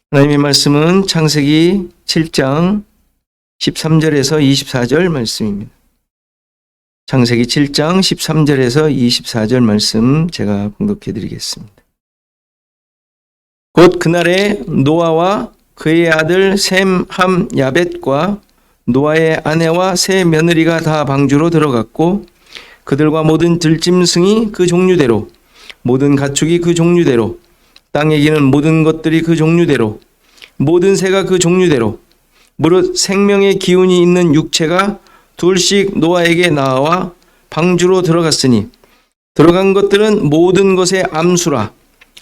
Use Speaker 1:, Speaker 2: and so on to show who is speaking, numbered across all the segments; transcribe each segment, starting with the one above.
Speaker 1: 하나님의 말씀은 창세기 7장 13절에서 24절 말씀입니다. 창세기 7장 13절에서 24절 말씀 제가 봉독해 드리겠습니다. 곧 그날에 노아와 그의 아들 셈, 함, 야벳과 노아의 아내와 세 며느리가 다 방주로 들어갔고 그들과 모든 들짐승이 그 종류대로 모든 가축이 그 종류대로 땅에 기는 모든 것들이 그 종류대로 모든 새가 그 종류대로 무릇 생명의 기운이 있는 육체가 둘씩 노아에게 나와 방주로 들어갔으니 들어간 것들은 모든 것의 암수라.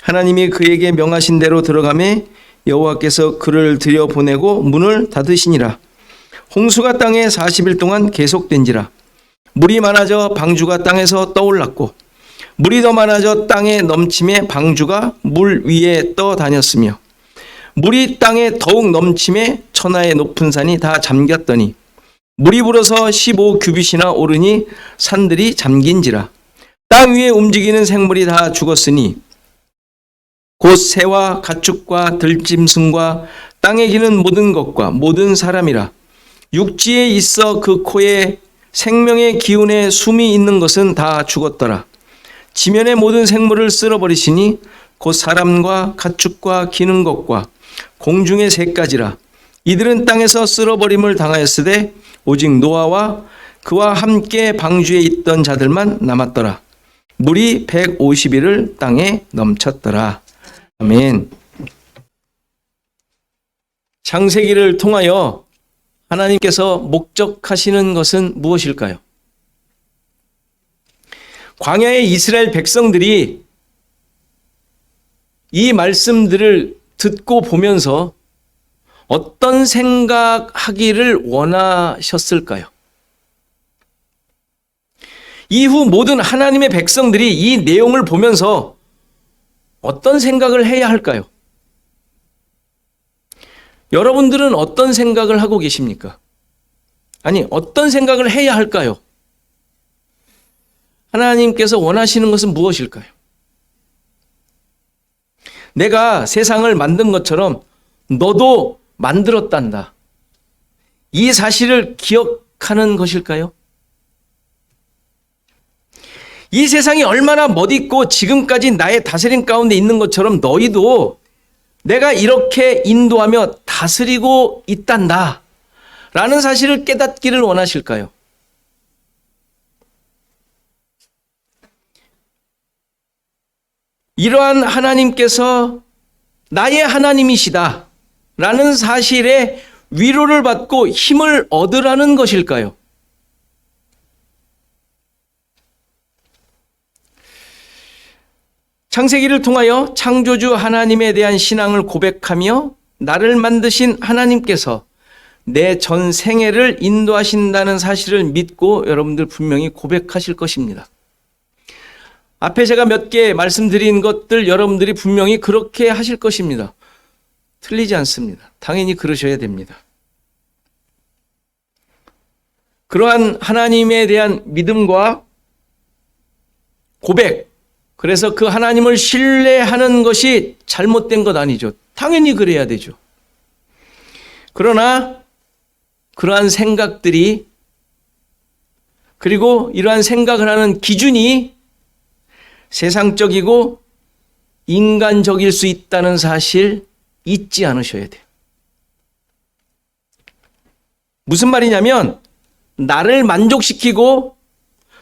Speaker 1: 하나님이 그에게 명하신 대로 들어가매 여호와께서 그를 들여보내고 문을 닫으시니라. 홍수가 땅에 40일 동안 계속된지라. 물이 많아져 방주가 땅에서 떠올랐고 물이 더 많아져 땅에 넘침에 방주가 물 위에 떠다녔으며 물이 땅에 더욱 넘침에 천하의 높은 산이 다 잠겼더니 물이 불어서 15규빗이나 오르니 산들이 잠긴지라. 땅 위에 움직이는 생물이 다 죽었으니 곧 새와 가축과 들짐승과 땅에 기는 모든 것과 모든 사람이라. 육지에 있어 그 코에 생명의 기운에 숨이 있는 것은 다 죽었더라. 지면의 모든 생물을 쓸어버리시니 곧 사람과 가축과 기는 것과 공중의 새까지라. 이들은 땅에서 쓸어버림을 당하였으되 오직 노아와 그와 함께 방주에 있던 자들만 남았더라. 물이 150일을 땅에 넘쳤더라. 아멘. 창세기를 통하여 하나님께서 목적하시는 것은 무엇일까요? 광야의 이스라엘 백성들이 이 말씀들을 듣고 보면서 어떤 생각하기를 원하셨을까요? 이후 모든 하나님의 백성들이 이 내용을 보면서 어떤 생각을 해야 할까요? 여러분들은 어떤 생각을 하고 계십니까? 아니, 어떤 생각을 해야 할까요? 하나님께서 원하시는 것은 무엇일까요? 내가 세상을 만든 것처럼 너도 만들었단다. 이 사실을 기억하는 것일까요? 이 세상이 얼마나 멋있고 지금까지 나의 다스림 가운데 있는 것처럼 너희도 내가 이렇게 인도하며 다스리고 있단다. 라는 사실을 깨닫기를 원하실까요? 이러한 하나님께서 나의 하나님이시다 라는 사실에 위로를 받고 힘을 얻으라는 것일까요? 창세기를 통하여 창조주 하나님에 대한 신앙을 고백하며 나를 만드신 하나님께서 내 전 생애를 인도하신다는 사실을 믿고 여러분들 분명히 고백하실 것입니다. 앞에 제가 몇 개 말씀드린 것들 여러분들이 분명히 그렇게 하실 것입니다. 틀리지 않습니다. 당연히 그러셔야 됩니다. 그러한 하나님에 대한 믿음과 고백, 그래서 그 하나님을 신뢰하는 것이 잘못된 것 아니죠. 당연히 그래야 되죠. 그러나 그러한 생각들이 그리고 이러한 생각을 하는 기준이 세상적이고 인간적일 수 있다는 사실 잊지 않으셔야 돼요. 무슨 말이냐면 나를 만족시키고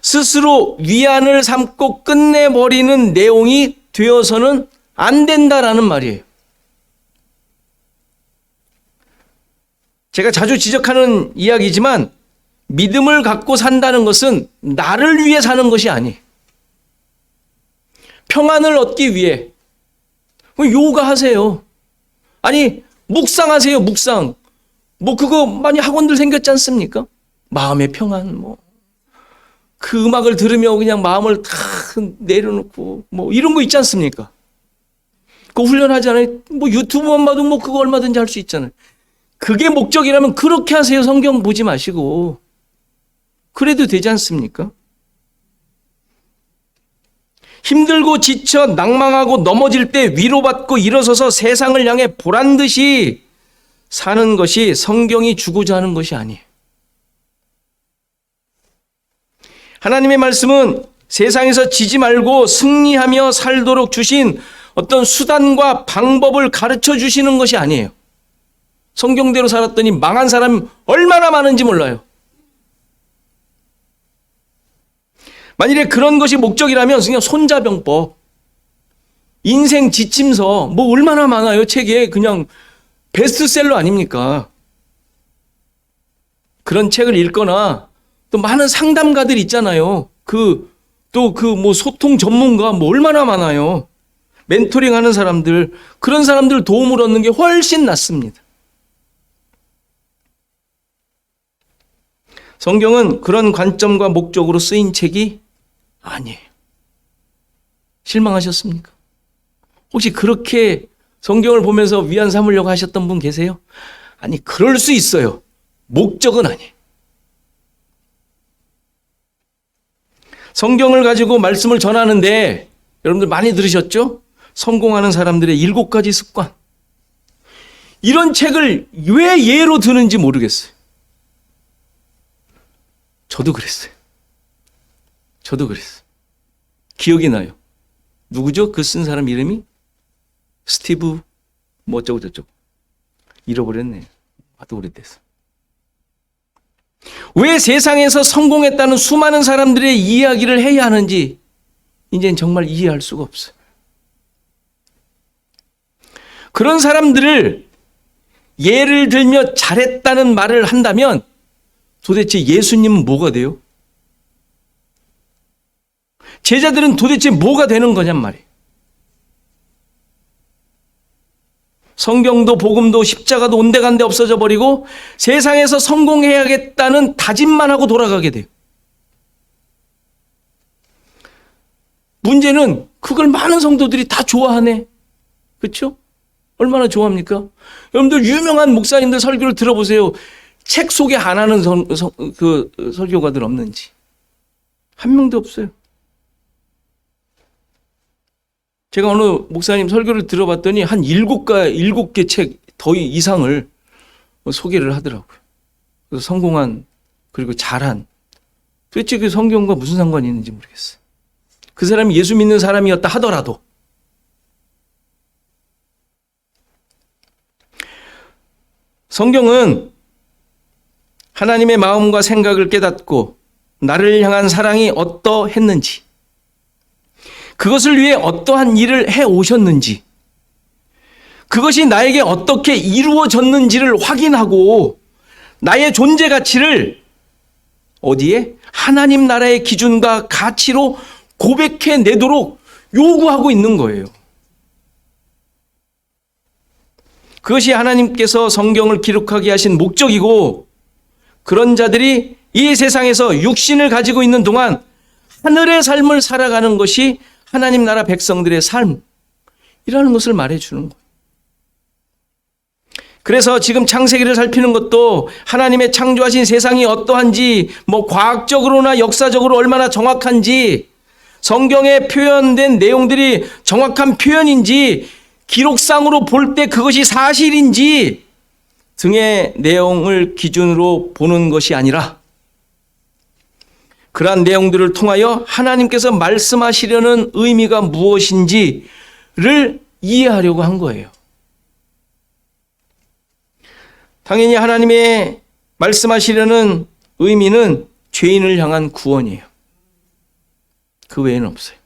Speaker 1: 스스로 위안을 삼고 끝내버리는 내용이 되어서는 안 된다라는 말이에요. 제가 자주 지적하는 이야기지만 믿음을 갖고 산다는 것은 나를 위해 사는 것이 아니에요. 평안을 얻기 위해 요가하세요. 아니 묵상하세요. 묵상. 그거 많이 학원들 생겼지 않습니까? 마음의 평안 그 음악을 들으며 그냥 마음을 다 내려놓고 이런 거 있지 않습니까? 그거 훈련하잖아요. 유튜브만 봐도 그거 얼마든지 할 수 있잖아요. 그게 목적이라면 그렇게 하세요. 성경 보지 마시고. 그래도 되지 않습니까? 힘들고 지쳐 낭망하고 넘어질 때 위로받고 일어서서 세상을 향해 보란 듯이 사는 것이 성경이 주고자 하는 것이 아니에요. 하나님의 말씀은 세상에서 지지 말고 승리하며 살도록 주신 어떤 수단과 방법을 가르쳐 주시는 것이 아니에요. 성경대로 살았더니 망한 사람이 얼마나 많은지 몰라요. 만일에 그런 것이 목적이라면 그냥 손자병법, 인생 지침서 뭐 얼마나 많아요. 책에 그냥 베스트셀러 아닙니까? 그런 책을 읽거나 또 많은 상담가들 있잖아요. 뭐 소통 전문가 뭐 얼마나 많아요. 멘토링 하는 사람들, 그런 사람들 도움을 얻는 게 훨씬 낫습니다. 성경은 그런 관점과 목적으로 쓰인 책이 아니에요. 실망하셨습니까? 혹시 그렇게 성경을 보면서 위안 삼으려고 하셨던 분 계세요? 아니, 그럴 수 있어요. 목적은 아니에요. 성경을 가지고 말씀을 전하는데 여러분들 많이 들으셨죠? 성공하는 사람들의 7가지 습관. 이런 책을 왜 예로 드는지 모르겠어요. 저도 그랬어요. 기억이 나요. 누구죠? 그 쓴 사람 이름이? 스티브 뭐 어쩌고 저쩌고. 잃어버렸네. 아주 오래됐어. 왜 세상에서 성공했다는 수많은 사람들의 이야기를 해야 하는지 이제는 정말 이해할 수가 없어요. 그런 사람들을 예를 들며 잘했다는 말을 한다면 도대체 예수님은 뭐가 돼요? 제자들은 도대체 뭐가 되는 거냔 말이에요. 성경도 복음도 십자가도 온데간데 없어져 버리고 세상에서 성공해야겠다는 다짐만 하고 돌아가게 돼요. 문제는 그걸 많은 성도들이 다 좋아하네. 그렇죠? 얼마나 좋아합니까? 여러분들 유명한 목사님들 설교를 들어보세요. 책 소개 안 하는 설교가들 없는지. 한 명도 없어요. 제가 어느 목사님 설교를 들어봤더니 한 7개 책 더 이상을 소개를 하더라고요. 그래서 성공한, 그리고 잘한. 도대체 그 성경과 무슨 상관이 있는지 모르겠어요. 그 사람이 예수 믿는 사람이었다 하더라도. 성경은 하나님의 마음과 생각을 깨닫고 나를 향한 사랑이 어떠했는지, 그것을 위해 어떠한 일을 해 오셨는지, 그것이 나에게 어떻게 이루어졌는지를 확인하고 나의 존재 가치를 어디에? 하나님 나라의 기준과 가치로 고백해 내도록 요구하고 있는 거예요. 그것이 하나님께서 성경을 기록하게 하신 목적이고, 그런 자들이 이 세상에서 육신을 가지고 있는 동안 하늘의 삶을 살아가는 것이 하나님 나라 백성들의 삶이라는 것을 말해주는 거예요. 그래서 지금 창세기를 살피는 것도 하나님의 창조하신 세상이 어떠한지, 뭐 과학적으로나 역사적으로 얼마나 정확한지, 성경에 표현된 내용들이 정확한 표현인지, 기록상으로 볼 때 그것이 사실인지 등의 내용을 기준으로 보는 것이 아니라, 그러한 내용들을 통하여 하나님께서 말씀하시려는 의미가 무엇인지를 이해하려고 한 거예요. 당연히 하나님의 말씀하시려는 의미는 죄인을 향한 구원이에요. 그 외에는 없어요.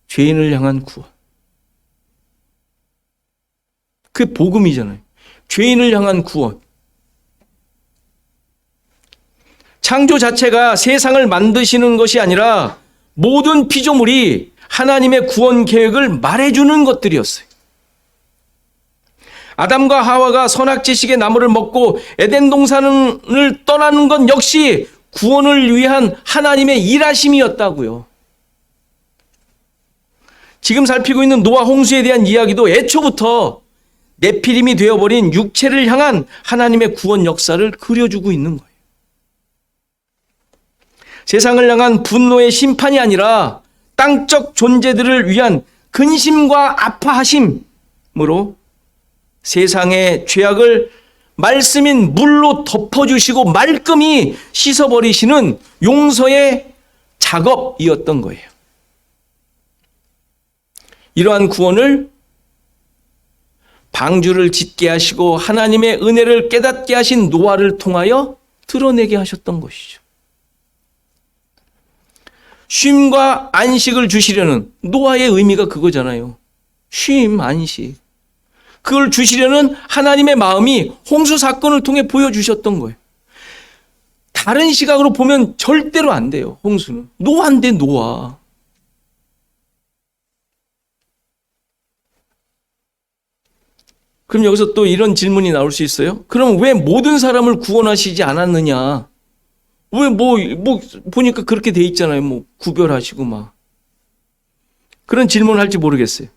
Speaker 1: 죄인을 향한 구원. 그게 복음이잖아요. 죄인을 향한 구원. 창조 자체가 세상을 만드시는 것이 아니라 모든 피조물이 하나님의 구원 계획을 말해주는 것들이었어요. 아담과 하와가 선악지식의 나무를 먹고 에덴 동산을 떠나는 것 역시 구원을 위한 하나님의 일하심이었다고요. 지금 살피고 있는 노아 홍수에 대한 이야기도 애초부터 네피림이 되어버린 육체를 향한 하나님의 구원 역사를 그려주고 있는 거예요. 세상을 향한 분노의 심판이 아니라 땅적 존재들을 위한 근심과 아파하심으로 세상의 죄악을 말씀인 물로 덮어주시고 말끔히 씻어버리시는 용서의 작업이었던 거예요. 이러한 구원을 방주를 짓게 하시고 하나님의 은혜를 깨닫게 하신 노아를 통하여 드러내게 하셨던 것이죠. 쉼과 안식을 주시려는 노아의 의미가 그거잖아요. 쉼, 안식. 그걸 주시려는 하나님의 마음이 홍수 사건을 통해 보여주셨던 거예요. 다른 시각으로 보면 절대로 안 돼요. 홍수는. 노아인데 노아. 그럼 여기서 또 이런 질문이 나올 수 있어요. 그럼 왜 모든 사람을 구원하시지 않았느냐? 왜 보니까 그렇게 돼 있잖아요. 구별하시고 막. 그런 질문을 할지 모르겠어요.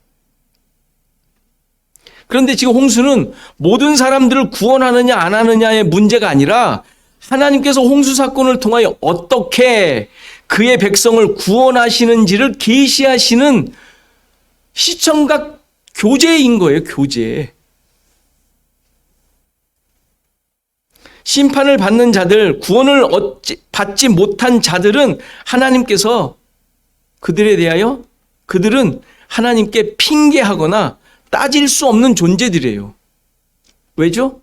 Speaker 1: 그런데 지금 홍수는 모든 사람들을 구원하느냐 안 하느냐의 문제가 아니라 하나님께서 홍수 사건을 통하여 어떻게 그의 백성을 구원하시는지를 계시하시는 시청각 교제인 거예요. 교제. 심판을 받는 자들, 구원을 받지 못한 자들은 하나님께서 그들에 대하여 그들은 하나님께 핑계하거나 따질 수 없는 존재들이에요. 왜죠?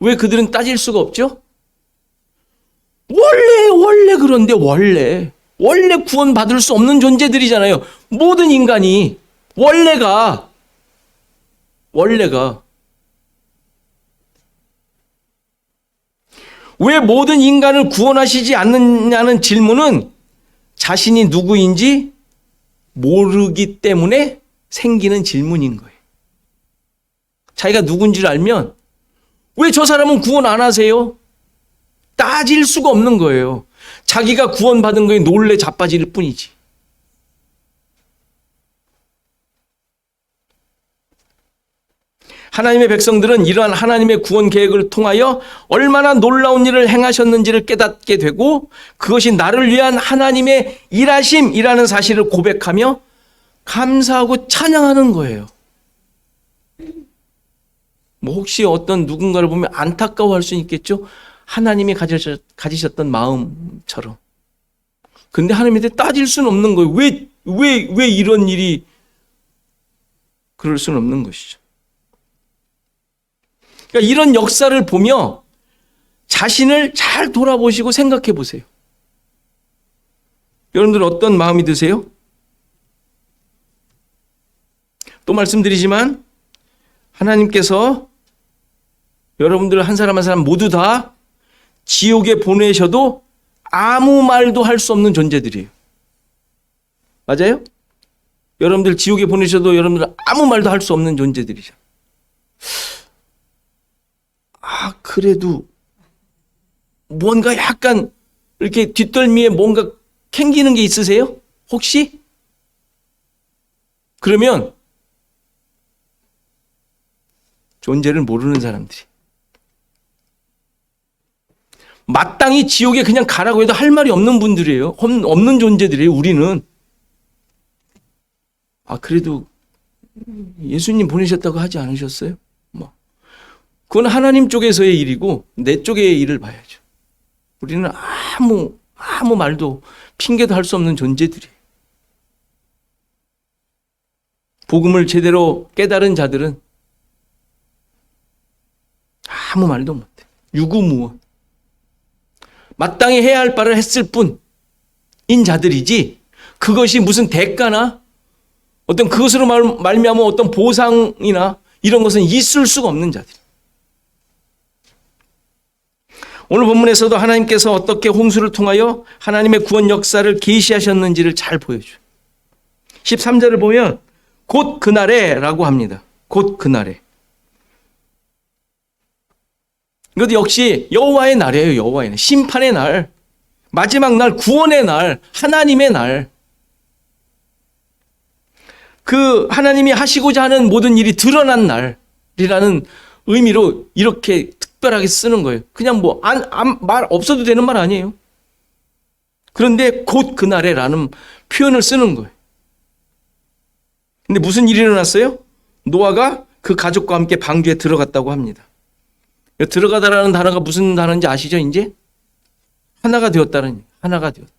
Speaker 1: 왜 그들은 따질 수가 없죠? 원래 그런데 원래 구원받을 수 없는 존재들이잖아요. 모든 인간이 원래가 왜 모든 인간을 구원하시지 않느냐는 질문은 자신이 누구인지 모르기 때문에 생기는 질문인 거예요. 자기가 누군지를 알면 왜 저 사람은 구원 안 하세요? 따질 수가 없는 거예요. 자기가 구원받은 거에 놀래 자빠질 뿐이지. 하나님의 백성들은 이러한 하나님의 구원 계획을 통하여 얼마나 놀라운 일을 행하셨는지를 깨닫게 되고 그것이 나를 위한 하나님의 일하심이라는 사실을 고백하며 감사하고 찬양하는 거예요. 혹시 어떤 누군가를 보면 안타까워할 수 있겠죠? 하나님이 가지셨던 마음처럼. 근데 하나님한테 따질 수는 없는 거예요. 왜 이런 일이 그럴 수는 없는 것이죠. 그러니까 이런 역사를 보며 자신을 잘 돌아보시고 생각해 보세요. 여러분들 어떤 마음이 드세요? 또 말씀드리지만 하나님께서 여러분들 한 사람 한 사람 모두 다 지옥에 보내셔도 아무 말도 할 수 없는 존재들이에요. 맞아요? 여러분들 지옥에 보내셔도 여러분들 아무 말도 할 수 없는 존재들이죠. 그래도 뭔가 약간 이렇게 뒷덜미에 뭔가 캥기는 게 있으세요? 혹시? 그러면 존재를 모르는 사람들이. 마땅히 지옥에 그냥 가라고 해도 할 말이 없는 분들이에요. 없는 존재들이에요, 우리는. 그래도 예수님 보내셨다고 하지 않으셨어요? 그건 하나님 쪽에서의 일이고 내 쪽의 일을 봐야죠. 우리는 아무 말도 핑계도 할 수 없는 존재들이에요. 복음을 제대로 깨달은 자들은 아무 말도 못해. 유구무원. 마땅히 해야 할 바를 했을 뿐인 자들이지 그것이 무슨 대가나 어떤 그것으로 말미암은 어떤 보상이나 이런 것은 있을 수가 없는 자들. 오늘 본문에서도 하나님께서 어떻게 홍수를 통하여 하나님의 구원 역사를 계시하셨는지를 잘 보여줘요. 13절을 보면 곧 그날에 라고 합니다. 곧 그날에. 이것도 역시 여호와의 날이에요. 여호와의 날. 심판의 날. 마지막 날, 구원의 날, 하나님의 날. 그 하나님이 하시고자 하는 모든 일이 드러난 날이라는 의미로 이렇게 특별하게 쓰는 거예요. 그냥 말 없어도 되는 말 아니에요. 그런데 곧 그날에라는 표현을 쓰는 거예요. 근데 무슨 일이 일어났어요? 노아가 그 가족과 함께 방주에 들어갔다고 합니다. 들어가다라는 단어가 무슨 단어인지 아시죠? 이제 하나가 되었다는, 하나가 되었다.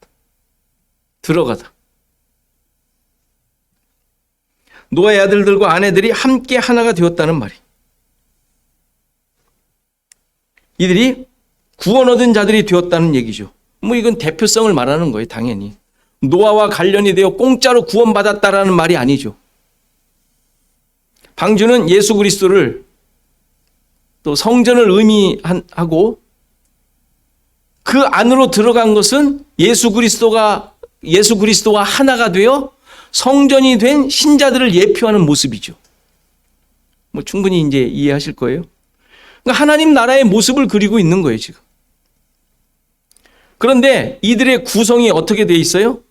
Speaker 1: 들어가다. 노아의 아들들과 아내들이 함께 하나가 되었다는 말이. 이들이 구원 얻은 자들이 되었다는 얘기죠. 뭐 이건 대표성을 말하는 거예요, 당연히. 노아와 관련이 되어 공짜로 구원받았다라는 말이 아니죠. 방주는 예수 그리스도를 또 성전을 의미하고 그 안으로 들어간 것은 예수 그리스도와 하나가 되어 성전이 된 신자들을 예표하는 모습이죠. 뭐 충분히 이제 이해하실 거예요. 그러니까 하나님 나라의 모습을 그리고 있는 거예요, 지금. 그런데 이들의 구성이 어떻게 돼 있어요?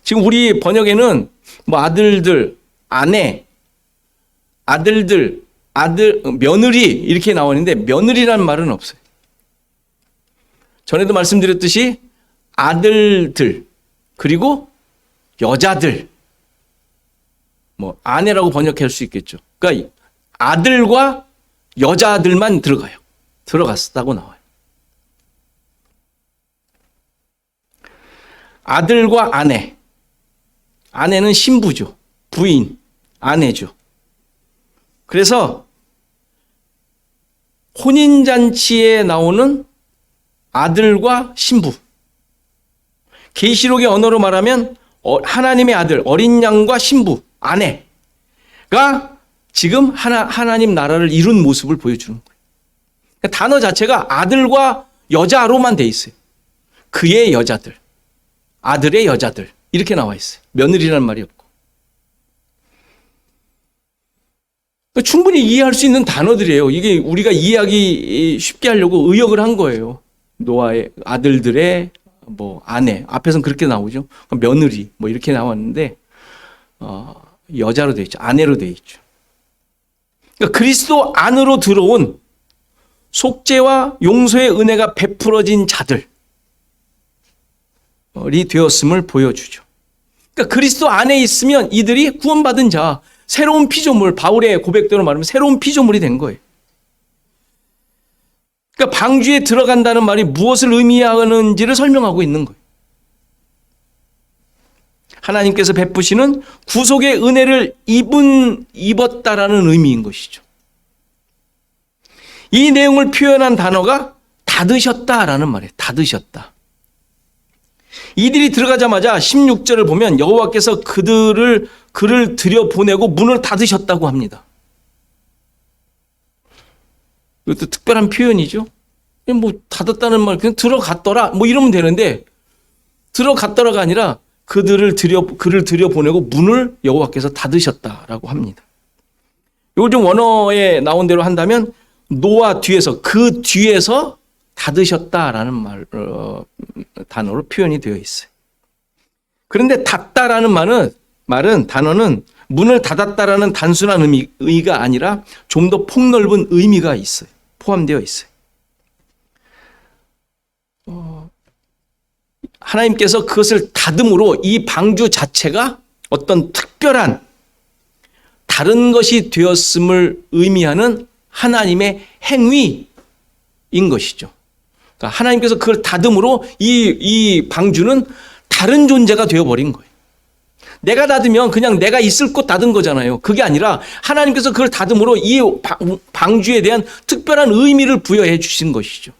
Speaker 1: 지금 우리 번역에는 뭐 아들들, 아내, 아들들, 며느리 이렇게 나오는데 며느리라는 말은 없어요. 전에도 말씀드렸듯이 아들들, 그리고 여자들, 뭐 아내라고 번역할 수 있겠죠. 그러니까 아들과 여자들만 들어가요. 들어갔다고 나와요. 아들과 아내. 아내는 신부죠. 부인, 아내죠. 그래서 혼인잔치에 나오는 아들과 신부. 계시록의 언어로 말하면 하나님의 아들, 어린 양과 신부, 아내가 지금 하나님 나라를 이룬 모습을 보여주는 거예요. 그러니까 단어 자체가 아들과 여자로만 돼 있어요. 그의 여자들, 아들의 여자들 이렇게 나와 있어요. 며느리라는 말이 없고. 그러니까 충분히 이해할 수 있는 단어들이에요. 이게 우리가 이해하기 쉽게 하려고 의역을 한 거예요. 노아의 아들들의 뭐 아내, 앞에서는 그렇게 나오죠. 며느리 뭐 이렇게 나왔는데 여자로 되어 있죠. 아내로 되어 있죠. 그러니까 그리스도 안으로 들어온 속죄와 용서의 은혜가 베풀어진 자들이 되었음을 보여주죠. 그러니까 그리스도 안에 있으면 이들이 구원받은 자, 새로운 피조물, 바울의 고백대로 말하면 새로운 피조물이 된 거예요. 그러니까 방주에 들어간다는 말이 무엇을 의미하는지를 설명하고 있는 거예요. 하나님께서 베푸시는 구속의 은혜를 입었다라는 의미인 것이죠. 이 내용을 표현한 단어가 닫으셨다라는 말이에요. 닫으셨다. 이들이 들어가자마자 16절을 보면 여호와께서 그를 들여보내고 문을 닫으셨다고 합니다. 이것도 특별한 표현이죠. 뭐 닫았다는 말 그냥 들어갔더라 뭐 이러면 되는데 들어갔더라가 아니라 그를 들여보내고 문을 여호와께서 닫으셨다라고 합니다. 이걸 좀 원어에 나온 대로 한다면 노아 뒤에서 그 뒤에서 닫으셨다라는 단어로 표현이 되어 있어요. 그런데 닫다라는 단어는 문을 닫았다라는 단순한 의미가 아니라 좀 더 폭넓은 의미가 있어요. 포함되어 있어요. 하나님께서 그것을 닫음으로 이 방주 자체가 어떤 특별한 다른 것이 되었음을 의미하는 하나님의 행위인 것이죠. 그러니까 하나님께서 그걸 닫음으로 이 방주는 다른 존재가 되어버린 거예요. 내가 닫으면 그냥 내가 있을 곳 닫은 거잖아요. 그게 아니라 하나님께서 그걸 닫음으로 이 방주에 대한 특별한 의미를 부여해 주신 것이죠.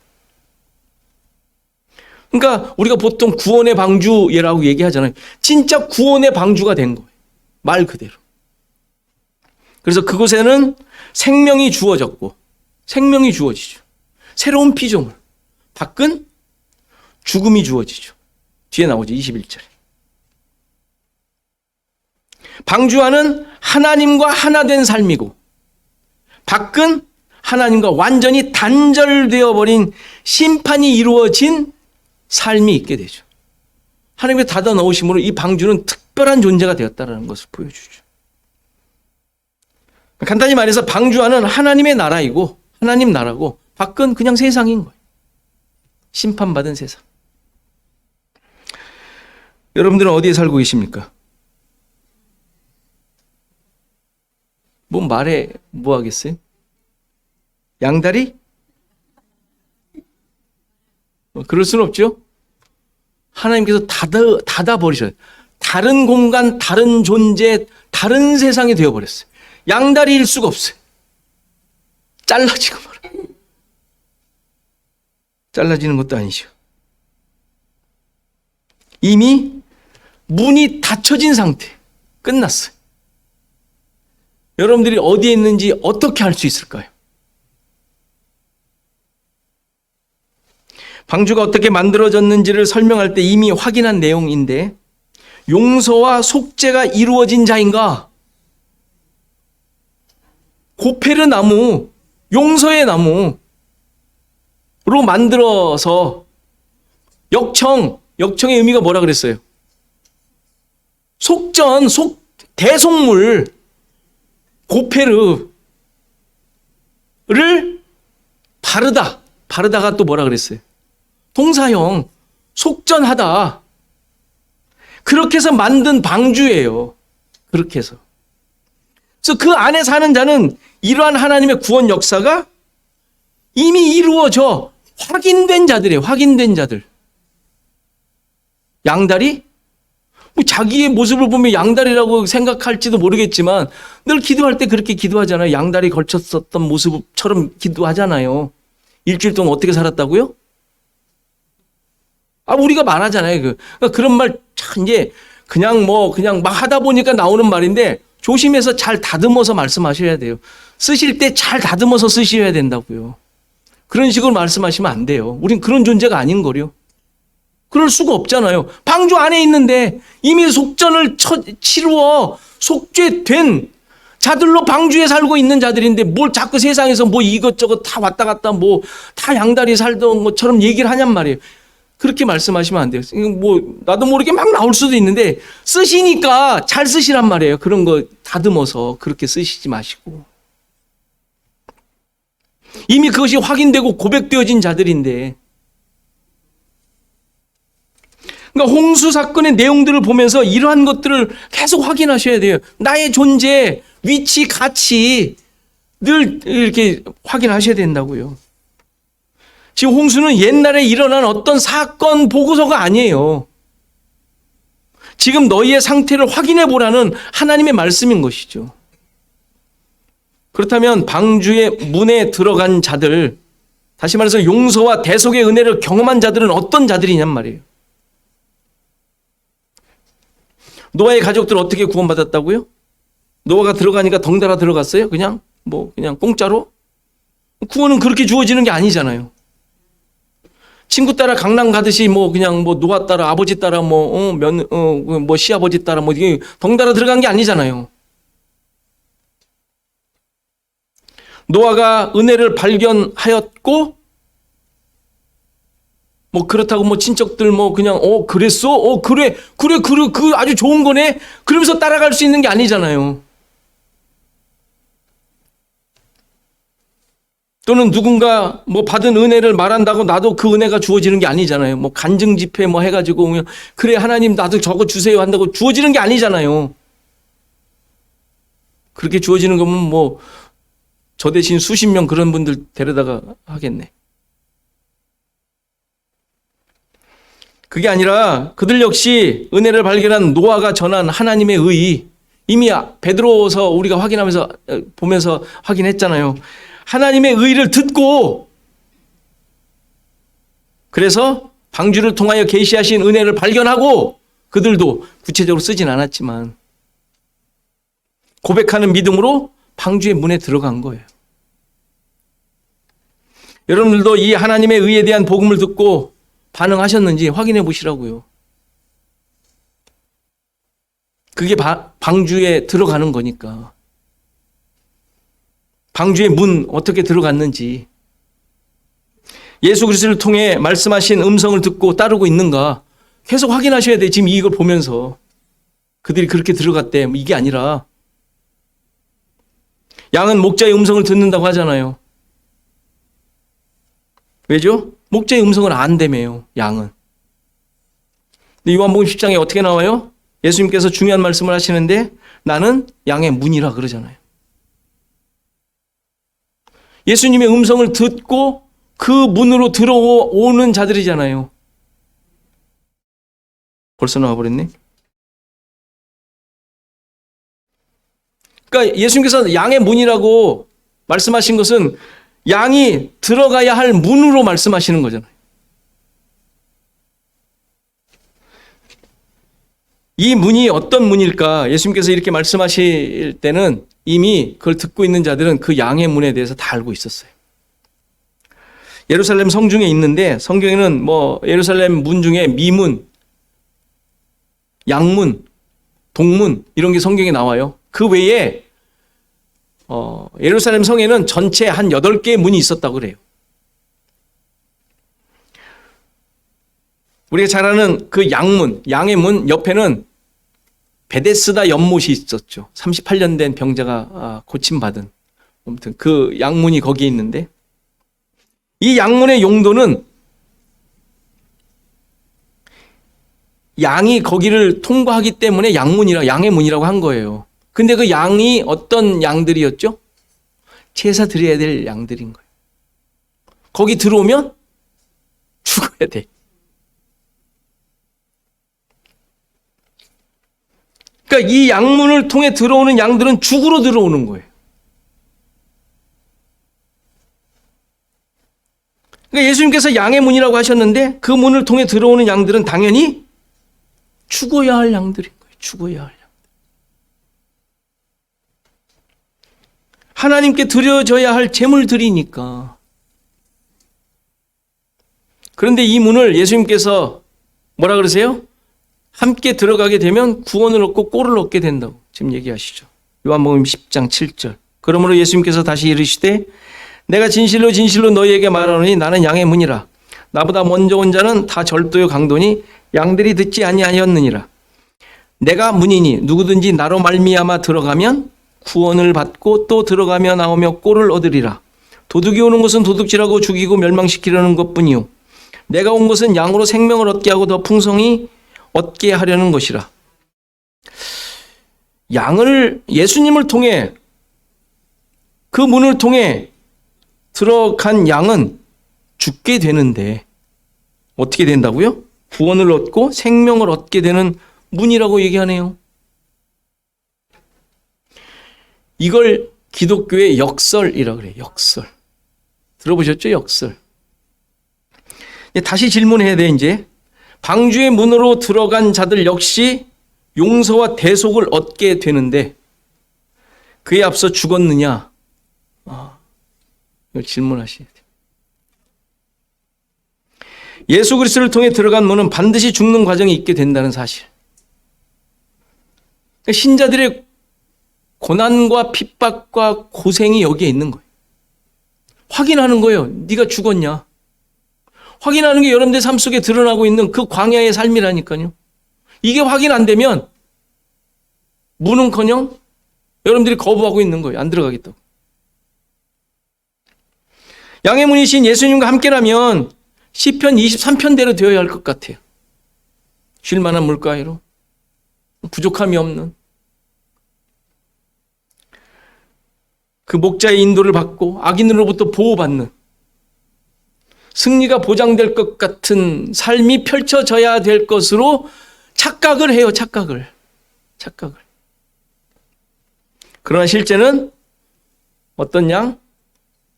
Speaker 1: 그러니까 우리가 보통 구원의 방주라고 얘기하잖아요. 진짜 구원의 방주가 된 거예요. 말 그대로. 그래서 그곳에는 생명이 주어졌고 생명이 주어지죠. 새로운 피조물. 밖은 죽음이 주어지죠. 뒤에 나오죠. 21절에. 방주 안은 하나님과 하나 된 삶이고 밖은 하나님과 완전히 단절되어 버린 심판이 이루어진 삶이 있게 되죠. 하나님의 닫아 넣으심으로 이 방주는 특별한 존재가 되었다는 것을 보여주죠. 간단히 말해서 방주 안은 하나님의 나라이고 하나님 나라고 밖은 그냥 세상인 거예요. 심판받은 세상. 여러분들은 어디에 살고 계십니까? 뭐 말해 뭐 하겠어요? 양다리? 그럴 수는 없죠. 하나님께서 닫아 버리셔요. 다른 공간, 다른 존재, 다른 세상이 되어버렸어요. 양다리일 수가 없어요. 잘라지고 말아요. 잘라지는 것도 아니죠. 이미 문이 닫혀진 상태. 끝났어요. 여러분들이 어디에 있는지 어떻게 알 수 있을까요? 방주가 어떻게 만들어졌는지를 설명할 때 이미 확인한 내용인데, 용서와 속죄가 이루어진 자인가? 고페르 나무, 용서의 나무로 만들어서 역청의 의미가 뭐라 그랬어요? 속전, 대속물, 고페르를 바르다가 또 뭐라 그랬어요? 동사형, 속전하다. 그렇게 해서 만든 방주예요. 그렇게 해서. 그래서 그 안에 사는 자는 이러한 하나님의 구원 역사가 이미 이루어져 확인된 자들이에요. 확인된 자들. 양다리? 뭐 자기의 모습을 보면 양다리라고 생각할지도 모르겠지만 늘 기도할 때 그렇게 기도하잖아요. 양다리 걸쳤었던 모습처럼 기도하잖아요. 일주일 동안 어떻게 살았다고요? 우리가 말하잖아요. 그런 말 참 이제 그냥 막 하다 보니까 나오는 말인데 조심해서 잘 다듬어서 말씀하셔야 돼요. 쓰실 때 잘 다듬어서 쓰셔야 된다고요. 그런 식으로 말씀하시면 안 돼요. 우린 그런 존재가 아닌 거요. 그럴 수가 없잖아요. 방주 안에 있는데 이미 속전을 치루어 속죄된 자들로 방주에 살고 있는 자들인데 뭘 자꾸 세상에서 뭐 이것저것 다 왔다 갔다 뭐 다 양다리 살던 것처럼 얘기를 하냔 말이에요. 그렇게 말씀하시면 안 돼요. 뭐 나도 모르게 막 나올 수도 있는데 쓰시니까 잘 쓰시란 말이에요. 그런 거 다듬어서 그렇게 쓰시지 마시고. 이미 그것이 확인되고 고백되어진 자들인데, 그러니까 홍수 사건의 내용들을 보면서 이러한 것들을 계속 확인하셔야 돼요. 나의 존재, 위치, 가치 늘 이렇게 확인하셔야 된다고요. 지금 홍수는 옛날에 일어난 어떤 사건 보고서가 아니에요. 지금 너희의 상태를 확인해 보라는 하나님의 말씀인 것이죠. 그렇다면 방주의 문에 들어간 자들, 다시 말해서 용서와 대속의 은혜를 경험한 자들은 어떤 자들이냔 말이에요. 노아의 가족들 어떻게 구원받았다고요? 노아가 들어가니까 덩달아 들어갔어요? 그냥 공짜로? 구원은 그렇게 주어지는 게 아니잖아요. 친구 따라 강남 가듯이 노아 따라 아버지 따라 시아버지 따라 이게 덩달아 들어간 게 아니잖아요. 노아가 은혜를 발견하였고 그렇다고 친척들 그랬어? 그래 그 아주 좋은 거네. 그러면서 따라갈 수 있는 게 아니잖아요. 또는 누군가 받은 은혜를 말한다고 나도 그 은혜가 주어지는 게 아니잖아요. 간증 집회 해가지고 그래 하나님 나도 저거 주세요 한다고 주어지는 게 아니잖아요. 그렇게 주어지는 거면 저 대신 수십 명 그런 분들 데려다가 하겠네. 그게 아니라 그들 역시 은혜를 발견한 노아가 전한 하나님의 의, 이미 베드로서 우리가 확인하면서 보면서 확인했잖아요. 하나님의 의를 듣고 그래서 방주를 통하여 계시하신 은혜를 발견하고 그들도 구체적으로 쓰진 않았지만 고백하는 믿음으로 방주의 문에 들어간 거예요. 여러분들도 이 하나님의 의에 대한 복음을 듣고 반응하셨는지 확인해 보시라고요. 그게 방주에 들어가는 거니까. 방주의 문 어떻게 들어갔는지, 예수 그리스도를 통해 말씀하신 음성을 듣고 따르고 있는가 계속 확인하셔야 돼요. 지금 이걸 보면서 그들이 그렇게 들어갔대 이게 아니라, 양은 목자의 음성을 듣는다고 하잖아요. 왜죠? 목자의 음성을 안 대매요. 양은 근데 요한복음 10장에 어떻게 나와요? 예수님께서 중요한 말씀을 하시는데 나는 양의 문이라 그러잖아요. 예수님의 음성을 듣고 그 문으로 들어오는 자들이잖아요. 벌써 나와버렸네. 그러니까 예수님께서 양의 문이라고 말씀하신 것은 양이 들어가야 할 문으로 말씀하시는 거잖아요. 이 문이 어떤 문일까? 예수님께서 이렇게 말씀하실 때는 이미 그걸 듣고 있는 자들은 그 양의 문에 대해서 다 알고 있었어요. 예루살렘 성중에 있는데 성경에는 예루살렘 문 중에 미문, 양문, 동문 이런 게 성경에 나와요. 그 외에 예루살렘 성에는 전체 한 8개의 문이 있었다고 그래요. 우리가 잘 아는 그 양문, 양의 문 옆에는 베데스다 연못이 있었죠. 38년 된 병자가 고침받은. 아무튼 그 양문이 거기에 있는데 이 양문의 용도는 양이 거기를 통과하기 때문에 양의 문이라고 한 거예요. 근데 그 양이 어떤 양들이었죠? 제사 드려야 될 양들인 거예요. 거기 들어오면 죽어야 돼. 그러니까 이 양문을 통해 들어오는 양들은 죽으러 들어오는 거예요. 그러니까 예수님께서 양의 문이라고 하셨는데 그 문을 통해 들어오는 양들은 당연히 죽어야 할 양들인 거예요. 죽어야 할 양. 하나님께 드려져야 할 제물들이니까. 그런데 이 문을 예수님께서 뭐라 그러세요? 함께 들어가게 되면 구원을 얻고 꼴을 얻게 된다고 지금 얘기하시죠. 요한복음 10장 7절. 그러므로 예수님께서 다시 이르시되 내가 진실로 진실로 너희에게 말하노니 나는 양의 문이라. 나보다 먼저 온 자는 다 절도요 강도니 양들이 듣지 아니하였느니라. 내가 문이니 누구든지 나로 말미암아 들어가면 구원을 받고 또 들어가며 나오며 꼴을 얻으리라. 도둑이 오는 것은 도둑질하고 죽이고 멸망시키려는 것뿐이요 내가 온 것은 양으로 생명을 얻게 하고 더 풍성히 얻게 하려는 것이라. 예수님을 통해 그 문을 통해 들어간 양은 죽게 되는데 어떻게 된다고요? 구원을 얻고 생명을 얻게 되는 문이라고 얘기하네요. 이걸 기독교의 역설이라고 그래요. 역설. 들어보셨죠? 역설. 다시 질문해야 돼 이제. 방주의 문으로 들어간 자들 역시 용서와 대속을 얻게 되는데 그에 앞서 죽었느냐? 이걸 질문하셔야 돼요. 예수 그리스도를 통해 들어간 문은 반드시 죽는 과정이 있게 된다는 사실. 신자들의 고난과 핍박과 고생이 여기에 있는 거예요. 확인하는 거예요. 네가 죽었냐? 확인하는 게 여러분들 삶 속에 드러나고 있는 그 광야의 삶이라니까요. 이게 확인 안 되면 문은커녕 여러분들이 거부하고 있는 거예요. 안 들어가겠다고. 양의 문이신 예수님과 함께라면 시편 23편대로 되어야 할 것 같아요. 쉴 만한 물가로 부족함이 없는 그 목자의 인도를 받고 악인으로부터 보호받는 승리가 보장될 것 같은 삶이 펼쳐져야 될 것으로 착각을 해요. 착각을. 그러나 실제는 어떤 양?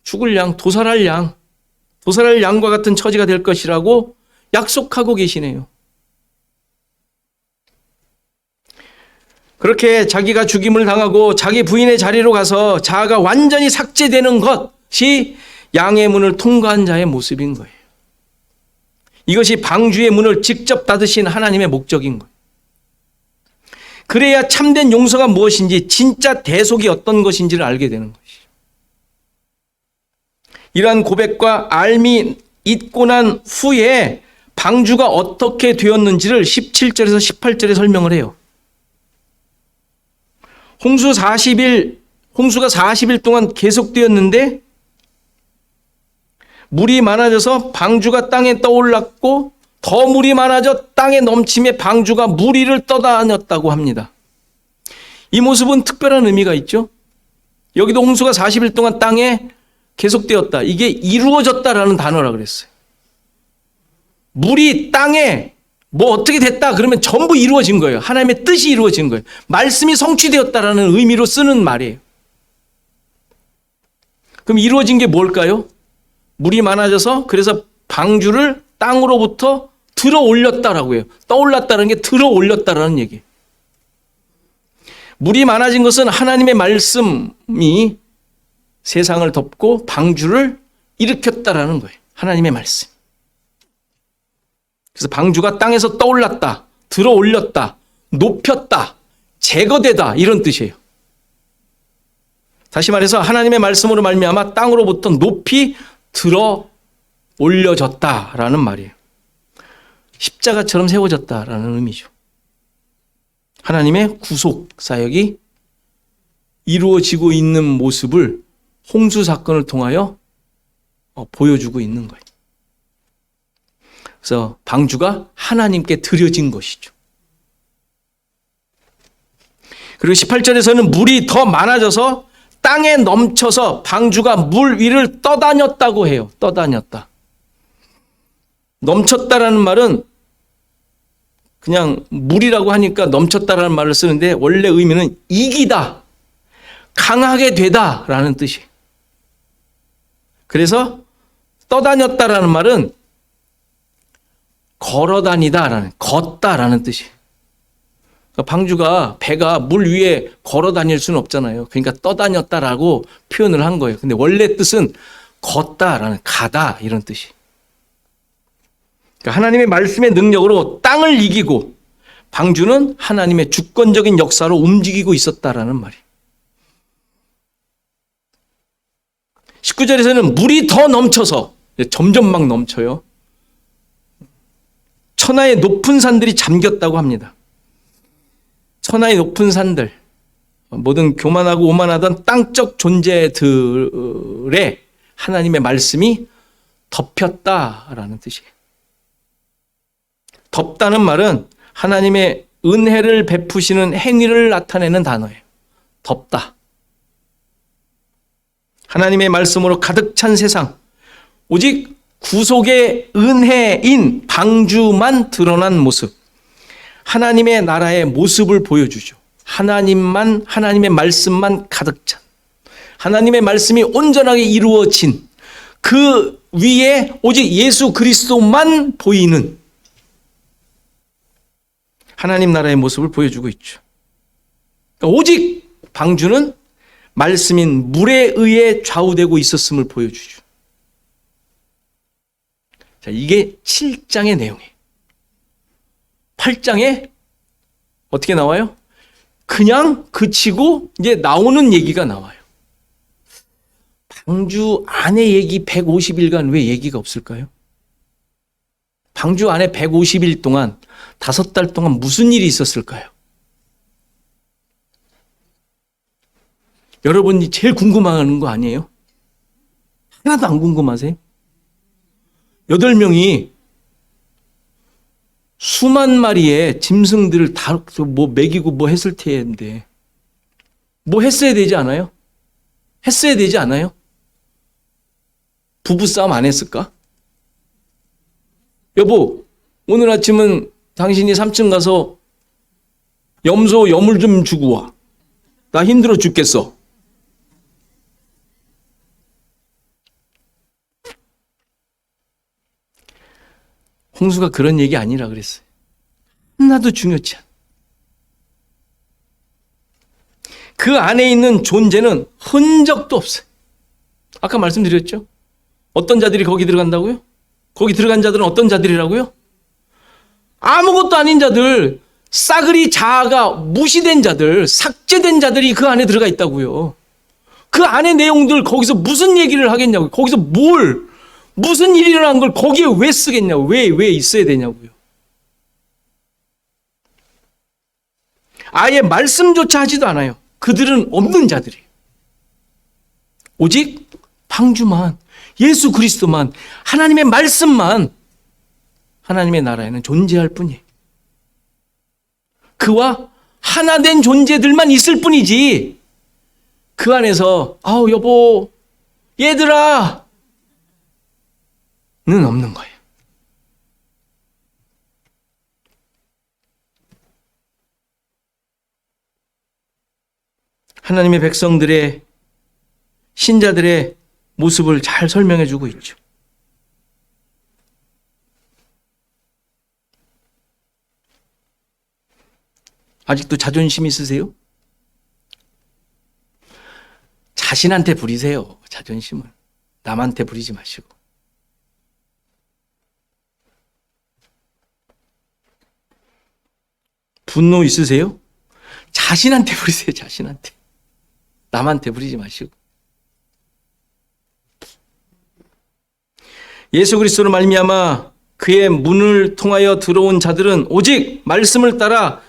Speaker 1: 죽을 양, 도살할 양과 같은 처지가 될 것이라고 약속하고 계시네요. 그렇게 자기가 죽임을 당하고 자기 부인의 자리로 가서 자아가 완전히 삭제되는 것이 양의 문을 통과한 자의 모습인 거예요. 이것이 방주의 문을 직접 닫으신 하나님의 목적인 거예요. 그래야 참된 용서가 무엇인지 진짜 대속이 어떤 것인지를 알게 되는 것이죠. 이러한 고백과 알미 잊고 난 후에 방주가 어떻게 되었는지를 17절에서 18절에 설명을 해요. 홍수가 40일 동안 계속되었는데 물이 많아져서 방주가 땅에 떠올랐고 더 물이 많아져 땅에 넘침에 방주가 물 위를 떠다녔다고 합니다. 이 모습은 특별한 의미가 있죠. 여기도 홍수가 40일 동안 땅에 계속되었다. 이게 이루어졌다라는 단어라 그랬어요. 물이 땅에 뭐 어떻게 됐다 그러면 전부 이루어진 거예요. 하나님의 뜻이 이루어진 거예요. 말씀이 성취되었다라는 의미로 쓰는 말이에요. 그럼 이루어진 게 뭘까요? 물이 많아져서 그래서 방주를 땅으로부터 들어 올렸다라고 해요. 떠올랐다는 게 들어 올렸다라는 얘기예요. 물이 많아진 것은 하나님의 말씀이 세상을 덮고 방주를 일으켰다라는 거예요. 하나님의 말씀. 그래서 방주가 땅에서 떠올랐다, 들어 올렸다, 높였다, 제거되다 이런 뜻이에요. 다시 말해서 하나님의 말씀으로 말미암아 땅으로부터 높이 들어 올려졌다라는 말이에요. 십자가처럼 세워졌다라는 의미죠. 하나님의 구속 사역이 이루어지고 있는 모습을 홍수 사건을 통하여 보여주고 있는 거예요. 그래서 방주가 하나님께 드려진 것이죠. 그리고 18절에서는 물이 더 많아져서 땅에 넘쳐서 방주가 물 위를 떠다녔다고 해요. 떠다녔다. 넘쳤다라는 말은 그냥 물이라고 하니까 넘쳤다라는 말을 쓰는데 원래 의미는 이기다, 강하게 되다라는 뜻이에요. 그래서 떠다녔다라는 말은 걸어다니다라는, 걷다라는 뜻이에요. 방주가 배가 물 위에 걸어 다닐 수는 없잖아요. 그러니까 떠다녔다라고 표현을 한 거예요. 근데 원래 뜻은 걷다라는, 가다 이런 뜻이. 그러니까 하나님의 말씀의 능력으로 땅을 이기고 방주는 하나님의 주권적인 역사로 움직이고 있었다라는 말이에요. 19절에서는 물이 더 넘쳐서 점점 막 넘쳐요. 천하의 높은 산들이 잠겼다고 합니다. 천하의 높은 산들, 모든 교만하고 오만하던 땅적 존재들의 하나님의 말씀이 덮였다라는 뜻이에요. 덮다는 말은 하나님의 은혜를 베푸시는 행위를 나타내는 단어예요. 덮다. 하나님의 말씀으로 가득 찬 세상, 오직 구속의 은혜인 방주만 드러난 모습, 하나님의 나라의 모습을 보여주죠. 하나님만, 하나님의 말씀만 가득 찬, 하나님의 말씀이 온전하게 이루어진 그 위에 오직 예수 그리스도만 보이는 하나님 나라의 모습을 보여주고 있죠. 오직 방주는 말씀인 물에 의해 좌우되고 있었음을 보여주죠. 자, 이게 7장의 내용이에요. 8장에 어떻게 나와요? 그냥 그치고 이제 나오는 얘기가 나와요. 방주 안의 얘기 150일간 왜 얘기가 없을까요? 방주 안에 150일 동안 5달 동안 무슨 일이 있었을까요? 여러분이 제일 궁금해하는 거 아니에요? 하나도 안 궁금하세요? 8명이 수만 마리의 짐승들을 다 뭐 먹이고 뭐 했을 텐데 뭐 했어야 되지 않아요? 했어야 되지 않아요? 부부싸움 안 했을까? 여보, 오늘 아침은 당신이 3층 가서 염소 여물 좀 주고 와. 나 힘들어 죽겠어. 홍수가 그런 얘기 아니라 그랬어요. 하나도 중요치 않아. 그 안에 있는 존재는 흔적도 없어요. 아까 말씀드렸죠? 어떤 자들이 거기 들어간다고요? 거기 들어간 자들은 어떤 자들이라고요? 아무것도 아닌 자들, 싸그리 자아가 무시된 자들, 삭제된 자들이 그 안에 들어가 있다고요. 그 안에 내용들 거기서 무슨 얘기를 하겠냐고요. 거기서 무슨 일이 일어난 걸 거기에 왜 쓰겠냐고. 왜 있어야 되냐고요. 아예 말씀조차 하지도 않아요. 그들은 없는 자들이에요. 오직 방주만, 예수 그리스도만, 하나님의 말씀만 하나님의 나라에는 존재할 뿐이에요. 그와 하나 된 존재들만 있을 뿐이지 그 안에서 아우 여보 얘들아 는 없는 거예요. 하나님의 백성들의 신자들의 모습을 잘 설명해 주고 있죠. 아직도 자존심 있으세요? 자신한테 부리세요. 자존심을. 남한테 부리지 마시고. 분노 있으세요? 자신한테 부리세요. 자신한테. 남한테 부리지 마시고. 예수 그리스도로 말미암아 그의 문을 통하여 들어온 자들은 오직 말씀을 따라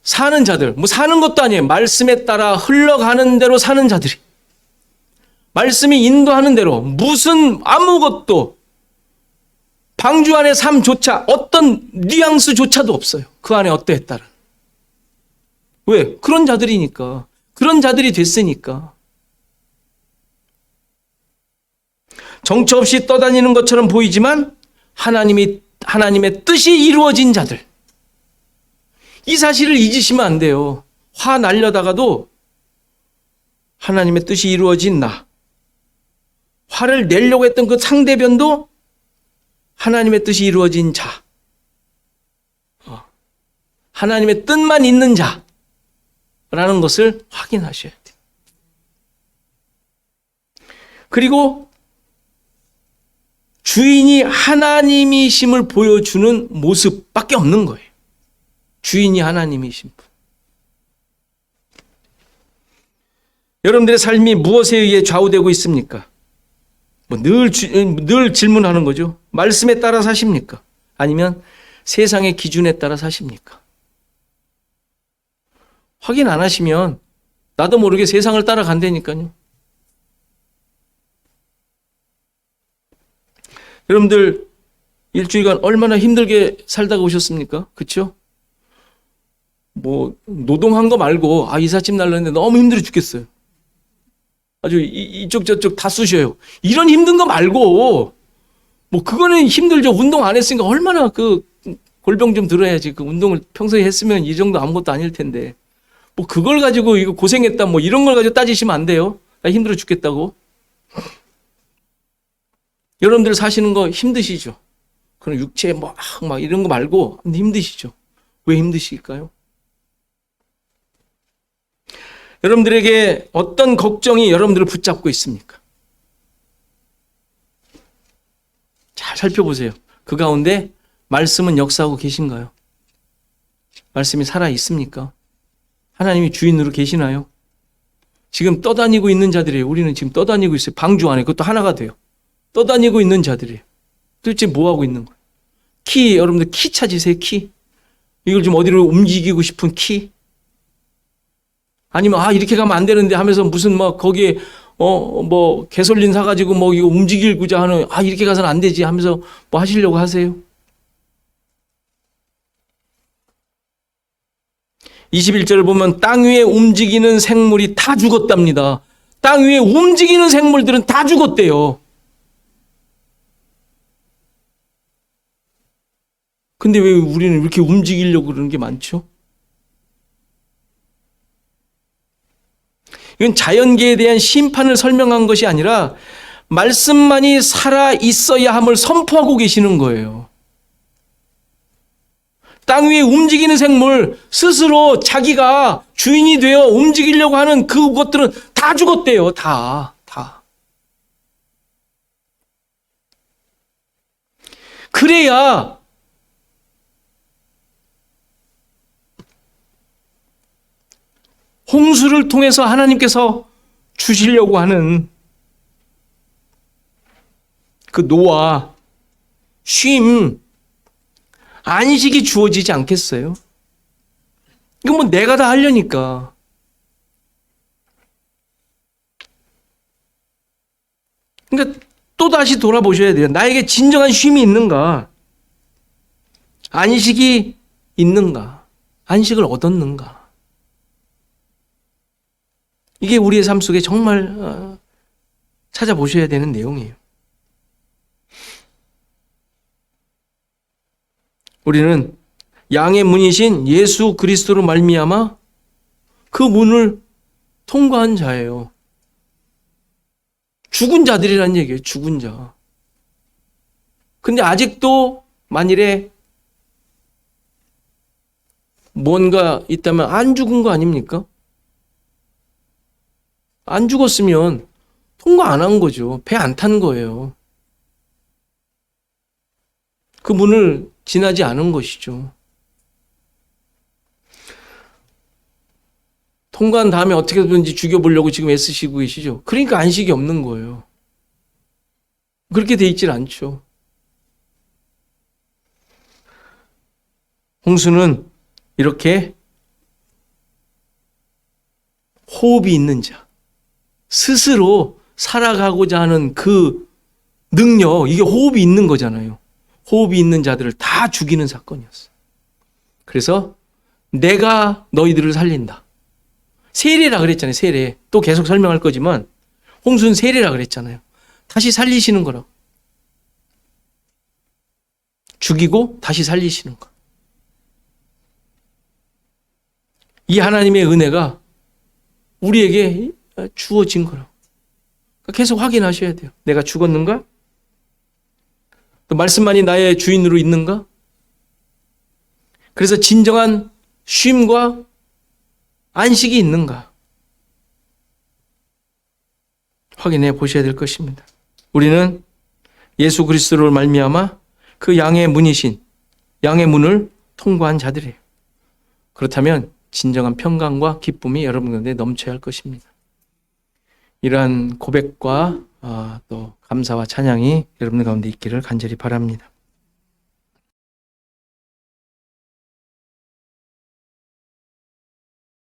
Speaker 1: 사는 자들, 뭐 사는 것도 아니에요. 말씀에 따라 흘러가는 대로 사는 자들이. 말씀이 인도하는 대로 무슨 아무것도 방주 안의 삶조차 어떤 뉘앙스조차도 없어요. 그 안에 어떠했다는. 왜? 그런 자들이니까. 그런 자들이 됐으니까. 정처 없이 떠다니는 것처럼 보이지만 하나님의 뜻이 이루어진 자들. 이 사실을 잊으시면 안 돼요. 화 날려다가도 하나님의 뜻이 이루어진 나. 화를 내려고 했던 그 상대변도 하나님의 뜻이 이루어진 자. 하나님의 뜻만 있는 자라는 것을 확인하셔야 돼요. 그리고 주인이 하나님이심을 보여주는 모습밖에 없는 거예요. 주인이 하나님이신 분. 여러분들의 삶이 무엇에 의해 좌우되고 있습니까? 늘 질문하는 거죠. 말씀에 따라 사십니까? 아니면 세상의 기준에 따라 사십니까? 확인 안 하시면 나도 모르게 세상을 따라간다니까요. 여러분들 일주일간 얼마나 힘들게 살다가 오셨습니까? 그렇죠? 뭐 노동한 거 말고 이삿짐 날랐는데 너무 힘들어 죽겠어요. 아주 이쪽 저쪽 다 쑤셔요. 이런 힘든 거 말고 뭐 그거는 힘들죠. 운동 안 했으니까 얼마나 그 골병 좀 들어야지. 그 운동을 평소에 했으면 이 정도 아무것도 아닐 텐데 뭐 그걸 가지고 이거 고생했다 뭐 이런 걸 가지고 따지시면 안 돼요. 나 힘들어 죽겠다고. 여러분들 사시는 거 힘드시죠? 그런 육체 막 이런 거 말고 힘드시죠? 왜 힘드실까요? 여러분들에게 어떤 걱정이 여러분들을 붙잡고 있습니까? 잘 살펴보세요. 그 가운데 말씀은 역사하고 계신가요? 말씀이 살아 있습니까? 하나님이 주인으로 계시나요? 지금 떠다니고 있는 자들이에요. 우리는 지금 떠다니고 있어요. 방주 안에. 그것도 하나가 돼요. 떠다니고 있는 자들이에요. 도대체 뭐 하고 있는 거예요? 여러분들 키 찾으세요. 키. 이걸 좀 어디로 움직이고 싶은 키. 아니면 이렇게 가면 안 되는데 하면서 무슨 거기에 개솔린 사가지고 이거 움직이고자 하는 이렇게 가서는 안 되지 하면서 뭐 하시려고 하세요. 21절을 보면 땅 위에 움직이는 생물이 다 죽었답니다. 땅 위에 움직이는 생물들은 다 죽었대요. 근데 왜 우리는 이렇게 움직이려고 그러는 게 많죠? 이건 자연계에 대한 심판을 설명한 것이 아니라 말씀만이 살아 있어야 함을 선포하고 계시는 거예요. 땅 위에 움직이는 생물 스스로 자기가 주인이 되어 움직이려고 하는 그것들은 다 죽었대요. 다. 그래야 홍수를 통해서 하나님께서 주시려고 하는 그 노아, 쉼, 안식이 주어지지 않겠어요? 이건 뭐 내가 다 하려니까. 그러니까 또 다시 돌아보셔야 돼요. 나에게 진정한 쉼이 있는가?
Speaker 2: 안식이 있는가? 안식을 얻었는가? 이게 우리의 삶 속에 정말 찾아보셔야 되는 내용이에요. 우리는 양의 문이신 예수 그리스도로 말미암아 그 문을 통과한 자예요. 죽은 자들이란 얘기예요. 죽은 자. 근데 아직도 만일에 뭔가 있다면 안 죽은 거 아닙니까? 안 죽었으면 통과 안 한 거죠. 배 안 탄 거예요. 그 문을 지나지 않은 것이죠. 통과한 다음에 어떻게든지 죽여보려고 지금 애쓰시고 계시죠. 그러니까 안식이 없는 거예요. 그렇게 돼 있질 않죠. 홍수는 이렇게 호흡이 있는 자, 스스로 살아가고자 하는 그 능력, 이게 호흡이 있는 거잖아요. 호흡이 있는 자들을 다 죽이는 사건이었어요. 그래서 내가 너희들을 살린다. 세례라 그랬잖아요. 세례. 또 계속 설명할 거지만 홍수는 세례라 그랬잖아요. 다시 살리시는 거라고. 죽이고 다시 살리시는 거. 이 하나님의 은혜가 우리에게 주어진 거라고. 계속 확인하셔야 돼요. 내가 죽었는가? 또 말씀만이 나의 주인으로 있는가? 그래서 진정한 쉼과 안식이 있는가? 확인해 보셔야 될 것입니다. 우리는 예수 그리스도를 말미암아 그 양의 문이신 양의 문을 통과한 자들이에요. 그렇다면 진정한 평강과 기쁨이 여러분 가운데 넘쳐야 할 것입니다. 이러한 고백과 또 감사와 찬양이 여러분 가운데 있기를 간절히 바랍니다.